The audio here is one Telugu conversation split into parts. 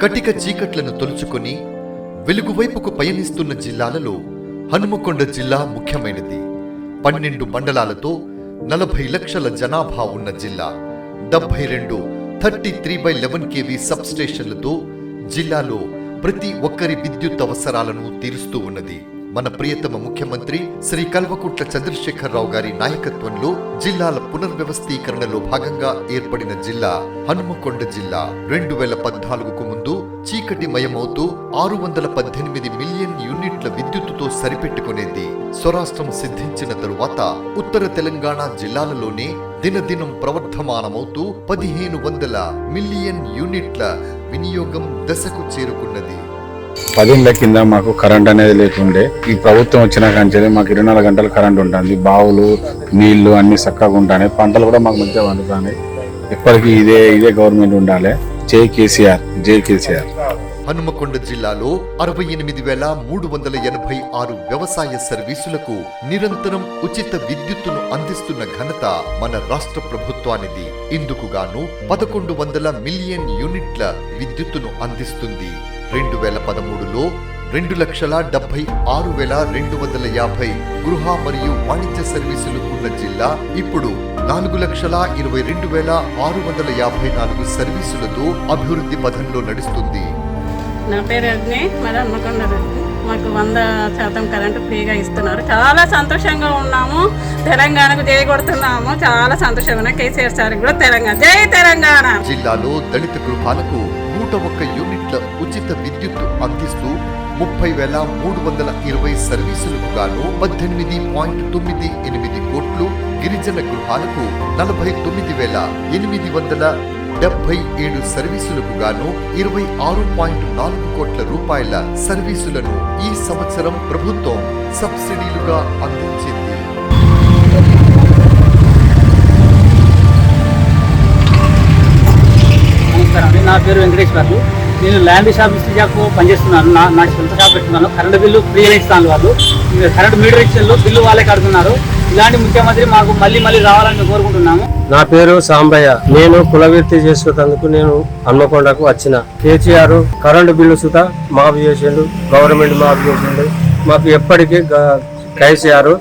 కటిక చీకట్లను తొలుచుకొని వెలుగువైపుకు పయనిస్తున్న జిల్లాలలో హనుమకొండ జిల్లా ముఖ్యమైనది. 12 మండలాలతో 40 లక్షల జనాభా ఉన్న జిల్లా, 72 33/11 kV సబ్ స్టేషన్లతో జిల్లాలో ప్రతి ఒక్కరి విద్యుత్ అవసరాలను తీరుస్తూ ఉన్నది. మన ప్రియతమ ముఖ్యమంత్రి శ్రీ కల్వకుంట్ల చంద్రశేఖరరావు గారి నాయకత్వంలో జిల్లాల పునర్వ్యవస్థీకరణలో భాగంగా ఏర్పడిన జిల్లా హనుమకొండ జిల్లా. 2014కు ముందు చీకటి మయమవుతూ 618 మిలియన్ యూనిట్ల విద్యుత్తుతో సరిపెట్టుకునేది. స్వరాష్ట్రం సిద్ధించిన తరువాత ఉత్తర తెలంగాణ జిల్లాలలోనే దినదినం ప్రవర్ధమానమవుతూ 1500 మిలియన్ యూనిట్ల వినియోగం దశకు చేరుకున్నది. 10 ఏళ్ల కింద మాకు కరెంట్ అనేది లేకుండే. ఈ ప్రభుత్వం వచ్చిన కంచె మాకు 24 గంటలు కరెంట్ ఉంటుంది. బావులు నీళ్లు అన్ని చక్కగా ఉంటాయి. పంటలు కూడా మాకు మంచిగా పండుతాయి. ఎప్పటికీ ఇదే గవర్నమెంట్ ఉండాలి. జై కేసీఆర్, జై కేసీఆర్. హనుమకొండ జిల్లాలో 68,386 వ్యవసాయ సర్వీసులకు నిరంతరం ఉచిత విద్యుత్తును అందిస్తున్న ఘనత మన రాష్ట్ర ప్రభుత్వానిది. ఇందుకుగాను 1100 మిలియన్ యూనిట్ల విద్యుత్తును అందిస్తుంది. 2013లో 2,76,250 గృహ మరియు వాణిజ్య సర్వీసులు ఉన్న జిల్లా ఇప్పుడు 4,22,654 సర్వీసులతో అభివృద్ధి పథంలో నడుస్తుంది. నా పేరు రజని, మరి హనుమకొండ రజని. మాకు 100% కరెంటు ఫ్రీగా ఇస్తున్నారు. చాలా సంతోషంగా ఉన్నాము. తెలంగాణకు జై కొడుతున్నాము. చాలా సంతోషంగా ఉన్నాం. కేసీఆర్ సార్ కూడా తెలంగాణ, జై తెలంగాణ. జిల్లాలో దళిత గృహాలకు 101 యూనిట్ల ఉచిత విద్యుత్తు అందిస్తూ 30,320 సర్వీసులకు గాను 18.98 కోట్లు, గిరిజన గృహాలకు 49,877 సర్వీసులకు గాను 26.4 కోట్ల రూపాయల సర్వీసులను ఈ సంవత్సరం ప్రభుత్వం సబ్సిడీలుగా అందించింది. నా పేరు వెంకటేశ్వర్లు. నేను ల్యాండ్ షాప్ ఇస్టిజాకు పనిచేస్తున్నాను. నా సొంత షాప్ పెట్టుకున్నాను. కరెంటు బిల్లు ఫ్రీగా ఇస్తాను. వాళ్ళు కరెంటు మీటర్ ఇచ్చేళ్ళు బిల్లు వాళ్ళే కడుతున్నారు. ఇలాంటి ముఖ్యమంత్రి మాకు మళ్ళీ రావాలని కోరుకుంటున్నాము. నా పేరు సాంబయ్య. నేను కులవృత్తి చేసుకున్నందుకు నేను హన్మకొండకు వచ్చిన. కేసీఆర్ కరెంటు బిల్లు సుత మాఫ్ చేసిండు, గవర్నమెంట్ మాఫ్ చేసిండు. మాకు ఎప్పటికీ కేసీఆర్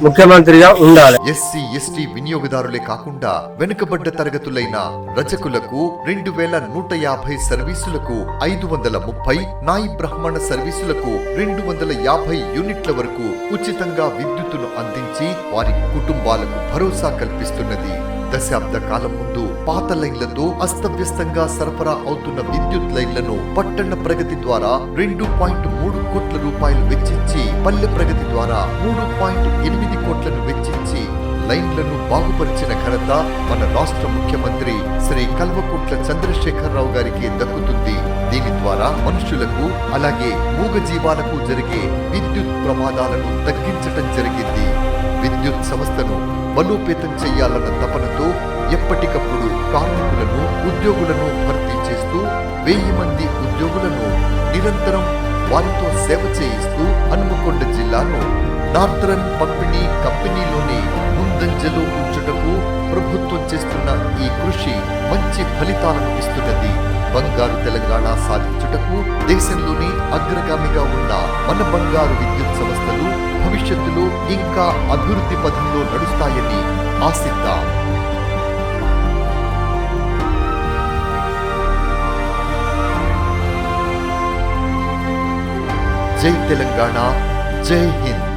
ముఖ్యమంత్రిగా ఉండాలి. ఎస్సీ ఎస్టీ వినియోగదారులే కాకుండా వెనుకబడ్డ తరగతులైన రజకులకు 2,150 సర్వీసులకు 530, నాయి బ్రాహ్మణ సర్వీసులకు 250 యూనిట్ల వరకు ఉచితంగా విద్యుత్తును అందించి వారి కుటుంబాలకు భరోసా కల్పిస్తున్నది. దశాబ్ద కాలం ముందు పాత లైన్లతో అస్తవ్యస్తంగా సరఫరా అవుతున్న విద్యుత్ లైన్లను పట్టణ ప్రగతి ద్వారా 2.3 కోట్ల రూపాయలు వెచ్చించి, పల్లె ప్రగతి ద్వారా 3.8 కోట్లను వెచ్చించి లైన్లను బాగుపరిచిన ఘనత మన రాష్ట్ర ముఖ్యమంత్రి శ్రీ కల్వకుంట్ల చంద్రశేఖరరావు గారికి దక్కుతుంది. దీని ద్వారా మనుషులకు అలాగే మూగజీవాలకు జరిగే విద్యుత్ ప్రమాదాలను తగ్గించటం జరిగింది. విద్యుత్ సంస్థను బలోపేతం చేయాలన్న తపనతో ఎప్పటికప్పుడు కార్మికులను, ఉద్యోగులను భర్తీ చేస్తూ 1000 మంది ఉద్యోగులను నిరంతరం వారితో సేవ చేయిస్తూ హనుమకొండ జిల్లాను నార్థరన్ పంపిణీ కంపెనీలోని ముందంజలో ఉంచుటకు ప్రభుత్వం చేస్తున్న ఈ కృషి మంచి ఫలితాలను ఇస్తున్నది. బంగారు తెలంగాణ సాధించుటకు దేశంలోనే అగ్రగామిగా ఉన్న మన బంగారు విద్యుత్ సంస్థలు భవిష్యత్తులో ఇంకా అభివృద్ధి పథంలో నడుస్తాయని ఆశిద్దాం. జై తెలంగాణ, జై హింద్.